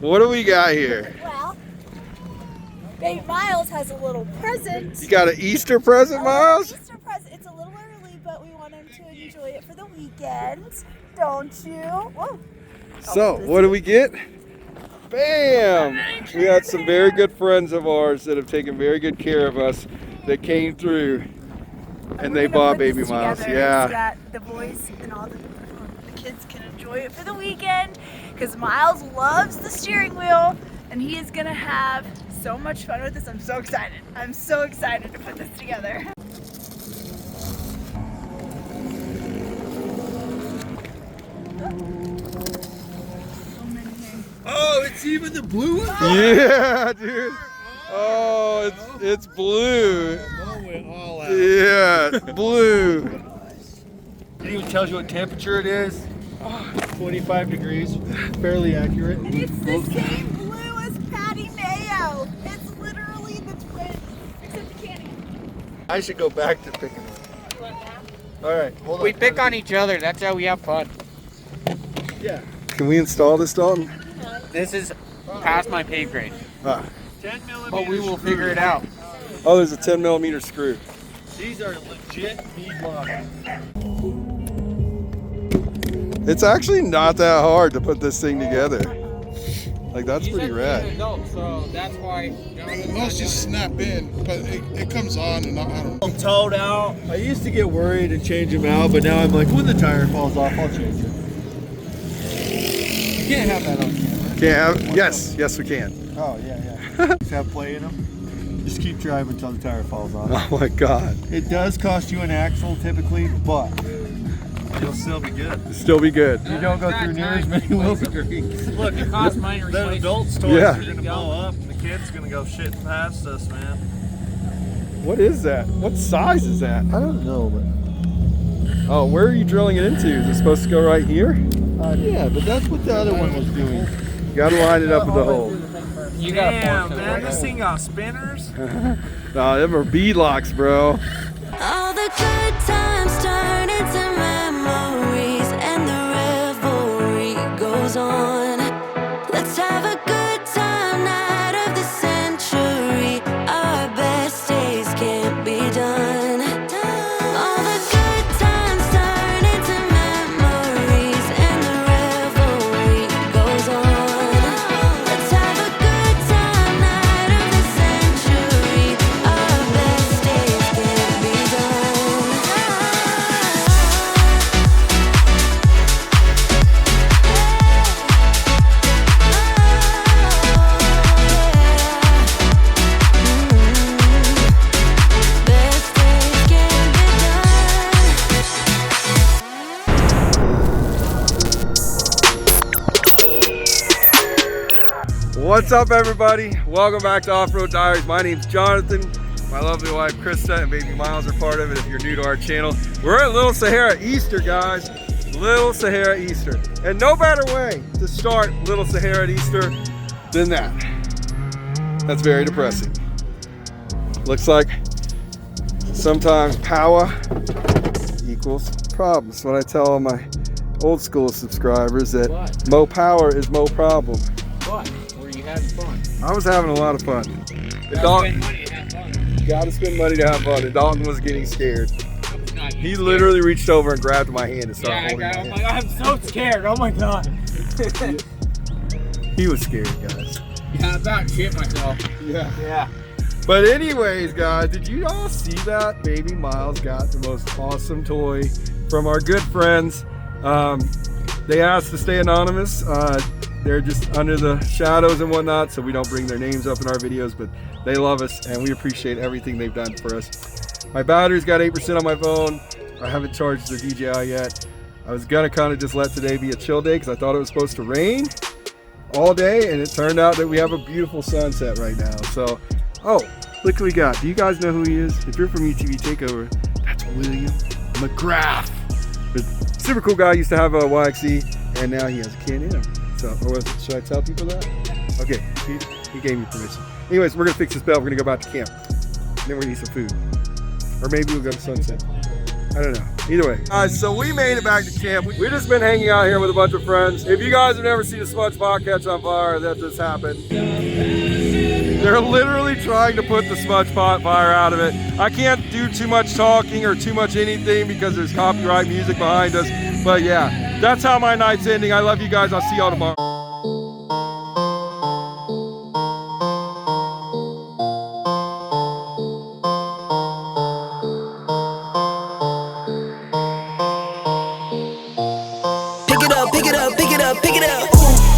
What do we got here? Well, baby Miles has a little present. You got an Easter present, Miles? Easter present. It's a little early, but we want him to enjoy it for the weekend. Don't you? Whoa. So, what do we get? Bam! We had some very good friends of ours that have taken very good care of us that came through and they bought baby Miles. Yeah. So that the boys and all the kids can enjoy it for the weekend because Miles loves the steering wheel and he is going to have so much fun with this. I'm so excited. I'm so excited to put this together. Oh, it's even the blue one? Yeah, dude. Oh, it's blue. All out. Yeah, it's blue. It even tells you what temperature it is. 25 degrees, fairly accurate. And it's the same blue as Patty Mayo. It's literally the twin, except the candy. I should go back to picking one. All right, hold on. We pick on each other. That's how we have fun. Yeah. Can we install this, Dalton? This is past my pay grade. 10 millimeter. But we will figure it out. Oh, there's a 10mm screw. These are legit beadlock. It's actually not that hard to put this thing together. Like, that's These pretty are rad. adults, so that's why. Most just snap in, but it comes on and I don't know. I'm towed out. I used to get worried and change them out, but now I'm like, when the tire falls off, I'll change it. You can't have that on camera. Can't have? Yes, we can. Oh, yeah. Just have play in them. Just keep driving until the tire falls off. Oh my God. It does cost you an axle typically, but you'll still be good. Still be good. You don't go through near as many wheel bearings. Look, it costs mine to The replace. adult stores Yeah. are gonna blow up, and the kids gonna go shitting past us, man. What is that? What size is that? I don't know, but Oh, where are you drilling it into? Is it supposed to go right here? yeah, but that's what the other one was doing. You gotta line it up with the hole. You got Damn, man, this thing got spinners. Nah, them are beadlocks, bro. All the good times turn into memories and the revelry goes on. Let's have a good time, night of the century. Our best days can't be done. All the good times turn into memories and the revelry goes on. Let's have a good time, night of the century. Our best days can't be done. Best days can't be done. What's up, everybody? Welcome back to Off-Road Diaries. My name's Jonathan. My lovely wife, Krista, and baby Miles are part of it if you're new to our channel. We're at Little Sahara Easter, guys. Little Sahara Easter. And no better way to start Little Sahara Easter than that. That's very depressing. Looks like sometimes power equals problems. What I tell all my old school subscribers that What? mo power is mo problem. What? Were you having fun? I was having a lot of fun. And Spend Dalton, money to have fun. gotta spend money to have fun. And Dalton was getting scared. Not He scared. literally reached over and grabbed my hand and Yeah, started I holding got. my I'm hand. like, I'm so scared. Oh my god. He was scared, guys. Yeah, I about shit myself. Yeah. But anyways, guys, did you all see that? Baby Miles got the most awesome toy from our good friends. They asked to stay anonymous. They're just under the shadows and whatnot, so we don't bring their names up in our videos, but they love us and we appreciate everything they've done for us. My battery's got 8% on my phone. I haven't charged the DJI yet. I was gonna kind of just let today be a chill day because I thought it was supposed to rain all day, and it turned out that we have a beautiful sunset right now. So, oh, look who we got. Do you guys know who he is? If you're from UTV Takeover, that's William McGrath. The super cool guy, used to have a YXE, and now he has a Can-Am. So, or was it, should I tell people that? Okay, he gave me permission. Anyways, we're gonna fix this belt. We're gonna go back to camp. And then we're gonna eat some food. Or maybe we'll go to sunset. I don't know. Either way. So we made it back to camp. We've just been hanging out here with a bunch of friends. If you guys have never seen a smudge pot catch on fire, that just happened. They're literally trying to put the smudge pot fire out of it. I can't do too much talking or too much anything because there's copyright music behind us. But yeah, that's how my night's ending. I love you guys. I'll see y'all tomorrow.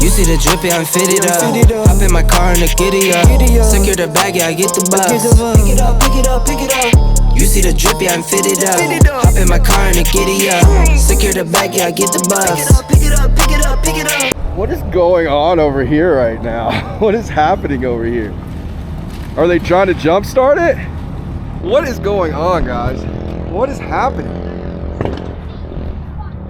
You see the drippy, I'm fitted up. Hop in my car and the giddy up. Secure the bag, yeah, I get the bus. Pick it up, pick it up, pick it up. You see the drippy, I'm fitted up. Hop in my car and the giddy up. Secure the bag, yeah, I get the bus. Pick it up, pick it up, pick it up, pick it up. What is going on over here right now? What is happening over here? Are they trying to jump start it? What is going on, guys? What is happening?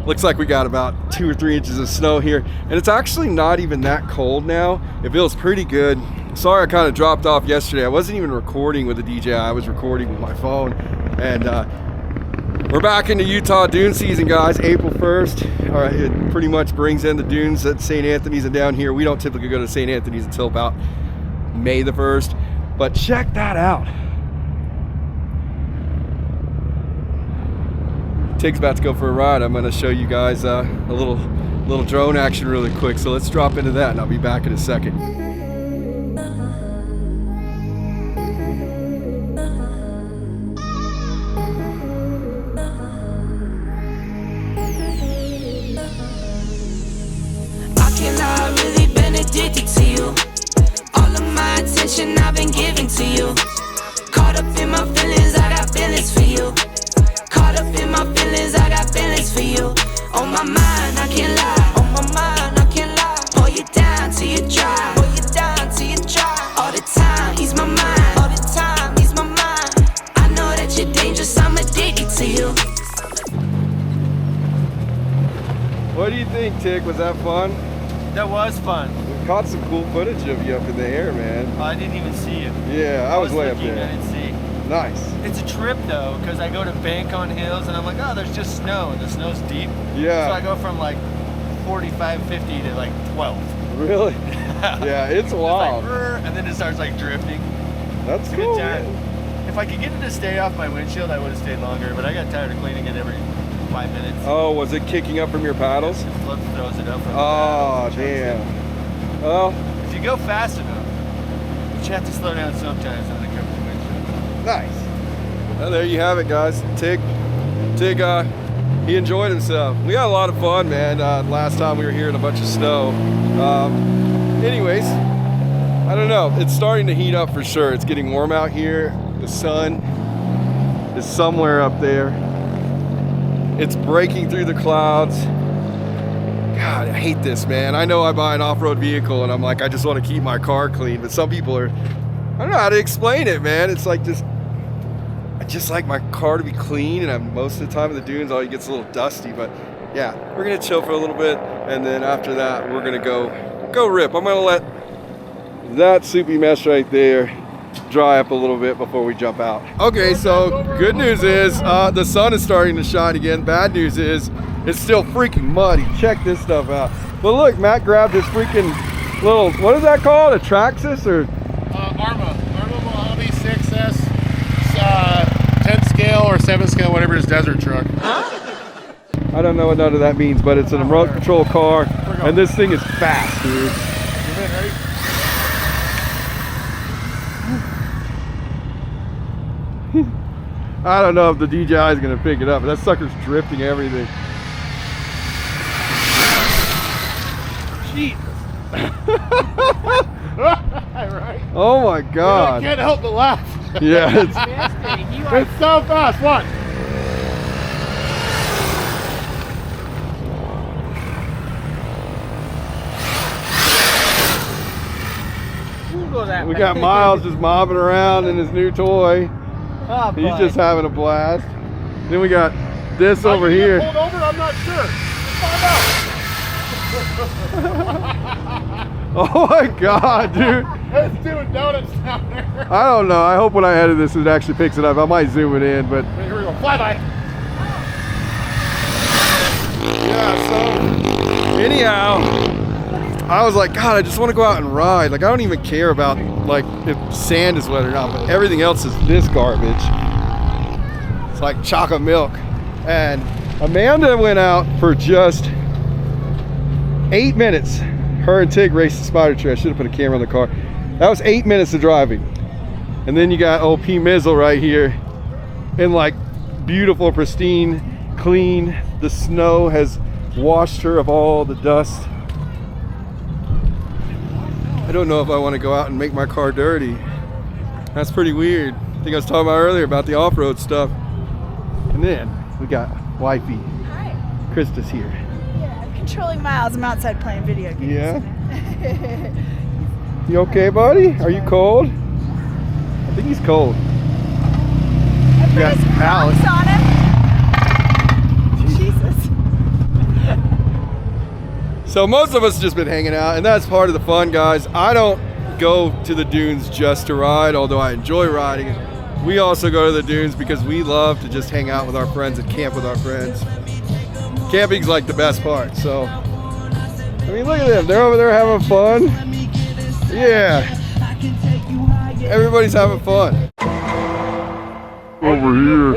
Looks like we got about 2 or 3 inches of snow here, and it's actually not even that cold now. It feels pretty good. Sorry I kind of dropped off yesterday. I wasn't even recording with the DJI. I was recording with my phone. And we're back into Utah dune season, guys. April 1st. All right, it pretty much brings in the dunes at St. Anthony's, and down here we don't typically go to St. Anthony's until about May the 1st. But check that out. Tig's about to go for a ride. I'm going to show you guys a little drone action really quick. So let's drop into that and I'll be back in a second. I cannot really been addicted to you. All of my attention I've been giving to you. Caught up in my feelings, I got feelings for you. Caught up in my feelings, I got feelings for you. On my mind, I can't lie. On my mind, I can't lie. Pull you down till you dry. Pull you down till you dry. All the time, ease my mind. All the time, ease my mind. I know that you're dangerous, I'm addicted to you. What do you think, Tig? Was that fun? That was fun. We caught some cool footage of you up in the air, man. I didn't even see you. Yeah, I was way up looking, I there. didn't see. Nice. It's a trip though, because I go to bank on hills and I'm like, oh, there's just snow, and the snow's deep. Yeah. So I go from like 45, 50 to like 12. Really? Yeah, it's wild. Like, and then it starts like drifting. That's It's a cool, good time. man. If I could get it to stay off my windshield, I would have stayed longer, but I got tired of cleaning it every 5 minutes. Oh, was it kicking up from your paddles? It throws it up from the Oh, paddles. damn. Well, If you go fast enough, but you have to slow down sometimes when it comes to windshield. nice. Well, there you have it, guys. Tig, he enjoyed himself. We had a lot of fun, man. Last time we were here in a bunch of snow. Anyways, I don't know. It's starting to heat up for sure. It's getting warm out here. The sun is somewhere up there. It's breaking through the clouds. God, I hate this, man. I know I buy an off-road vehicle and I'm like, I just want to keep my car clean, but some people are, I don't know how to explain it, man. It's like I just like my car to be clean, and most of the time in the dunes, all it gets a little dusty. But yeah, we're gonna chill for a little bit, and then after that, we're gonna go rip. I'm gonna let that soupy mess right there dry up a little bit before we jump out. Okay, so good news is the sun is starting to shine again. Bad news is it's still freaking muddy. Check this stuff out. But look, Matt grabbed his freaking little, what is that called? A Traxxas or? Arma Mojave 6S, 10 scale or 7 scale, whatever his desert truck. I don't know what none of that means, but it's a remote control car, and this thing is fast, dude. I don't know if the DJI is gonna pick it up, but that sucker's drifting everything. Jeez. Right. Oh my God. I can't help but laugh. Yeah, It's so fast. Watch. we got Miles just mobbing around in his new toy. Oh, He's just having a blast. Then we got this over here. Pulled over? I'm not sure. Let's find out. Oh my God, dude. It's doing donuts down there. I don't know. I hope when I edit this, it actually picks it up. I might zoom it in, but Here we go. Flyby. Yeah, so anyhow, I was like, God, I just want to go out and ride. Like, I don't even care about like if sand is wet or not, but everything else is this garbage. It's like chocolate milk. And Amanda went out for just 8 minutes. Her and Tig raced the spider tree. I should have put a camera on the car. That was 8 minutes of driving. And then you got old P Mizzle right here in like beautiful, pristine, clean. The snow has washed her of all the dust. I don't know if I want to go out and make my car dirty. That's pretty weird. I think I was talking about earlier about the off-road stuff. And then we got wifey. Hi. Krista's here. Yeah, I'm controlling Miles. I'm outside playing video games. Yeah? You okay, buddy? Are you cold? I think he's cold. I put Yeah, his Alex. Crocs on him. Jesus. So most of us just been hanging out, and that's part of the fun, guys. I don't go to the dunes just to ride, although I enjoy riding. We also go to the dunes because we love to just hang out with our friends and camp with our friends. Camping's like the best part. So, I mean, look at them. They're over there having fun. Yeah. Everybody's having fun. Over here.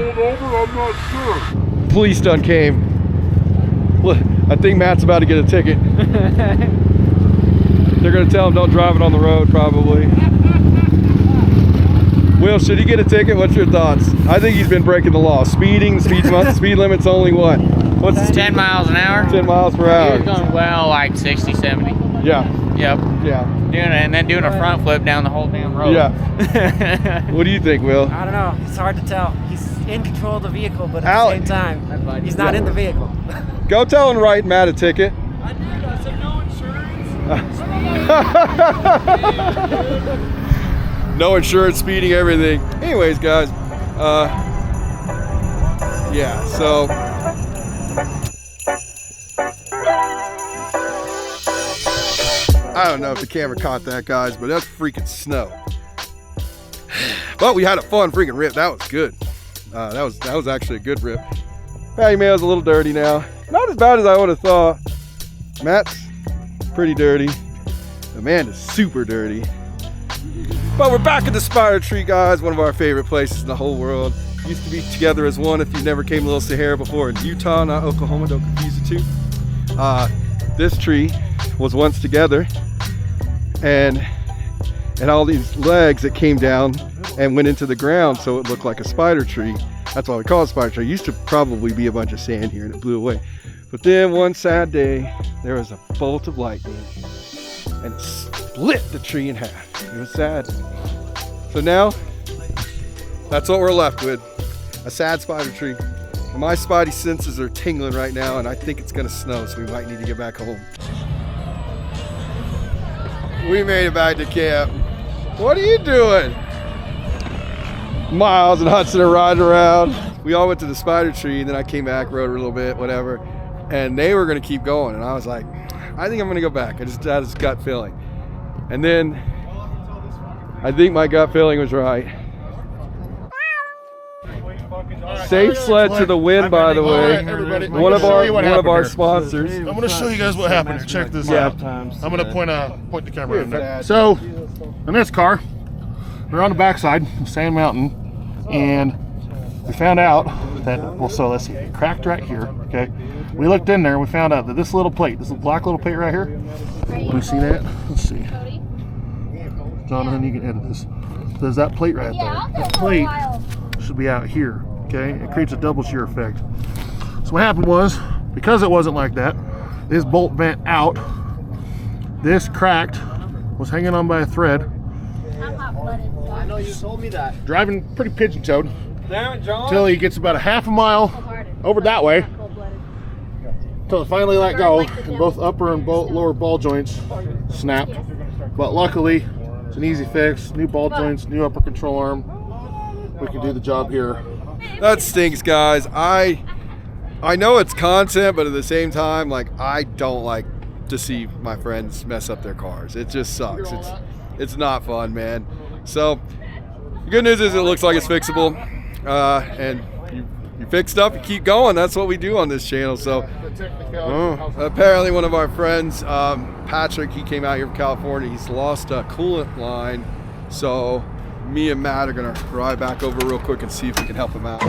Police done came. Look, I think Matt's about to get a ticket. They're gonna tell him don't drive it on the road, probably. Will, should he get a ticket? What's your thoughts? I think he's been breaking the law. Speeding, speed limit's only what? What's the 10 miles an hour. 10 miles per hour. He was going well, like 60, 70. Yeah. Yep. Yeah. Doing a front flip down the whole damn road. Yeah. What do you think, Will? I don't know. It's hard to tell. He's in control of the vehicle, but at Alex. the same time, he's not in the vehicle. Go tell him write Matt a ticket. I did. I said no insurance. No insurance, speeding, everything. Anyways, guys, yeah, so I don't know if the camera caught that, guys, but that's freaking snow. But we had a fun freaking rip. That was good. That was actually a good rip. Patty Mail's a little dirty now. Not as bad as I would have thought. Matt's pretty dirty. Amanda's super dirty. But we're back at the Spider Tree, guys. One of our favorite places in the whole world. Used to be together as one if you never came to Little Sahara before in Utah, not Oklahoma. Don't confuse the two. This tree was once together, and all these legs that came down and went into the ground, so it looked like a spider tree. That's why we call it spider tree. It used to probably be a bunch of sand here, and it blew away. But then one sad day, there was a bolt of lightning, and it split the tree in half. It was sad. So now, that's what we're left with. A sad spider tree. And my spidey senses are tingling right now, and I think it's gonna snow, so we might need to get back home. We made it back to camp. What are you doing? Miles and Hudson are riding around. We all went to the spider tree, and then I came back, rode a little bit, whatever. And they were gonna keep going, and I was like, I think I'm gonna go back. I just had this gut feeling. And then I think my gut feeling was right. Safe sled to the wind, by the way. Everybody, One of our here. sponsors. I'm going to show you guys what happened. Check this Yeah. out. I'm going to point the camera in there. So, in this car, we're on the backside of Sand Mountain, and we found out that, well, so let's see, it cracked right here, okay? We looked in there, and we found out that this little plate, this black little plate right here, can you see that? Let's see. Jonathan, you can edit this. There's that plate right there. That plate should be out here, okay? It creates a double shear effect. So what happened was, because it wasn't like that, this bolt bent out, this cracked, was hanging on by a thread. I know you told me that. Driving pretty pigeon-toed Damn it, John. until he gets about a half a mile over that way, until it finally let go, and both upper and lower ball joints snapped. But luckily, it's an easy fix. New ball joints, new upper control arm. We can do the job here. That stinks, guys. I know it's content, but at the same time, like, I don't like to see my friends mess up their cars. It just sucks. It's not fun, man. So the good news is it looks like it's fixable, and You fix stuff, you keep going. That's what we do on this channel. So apparently one of our friends, Patrick, he came out here from California. He's lost a coolant line. So me and Matt are gonna ride back over real quick and see if we can help him out.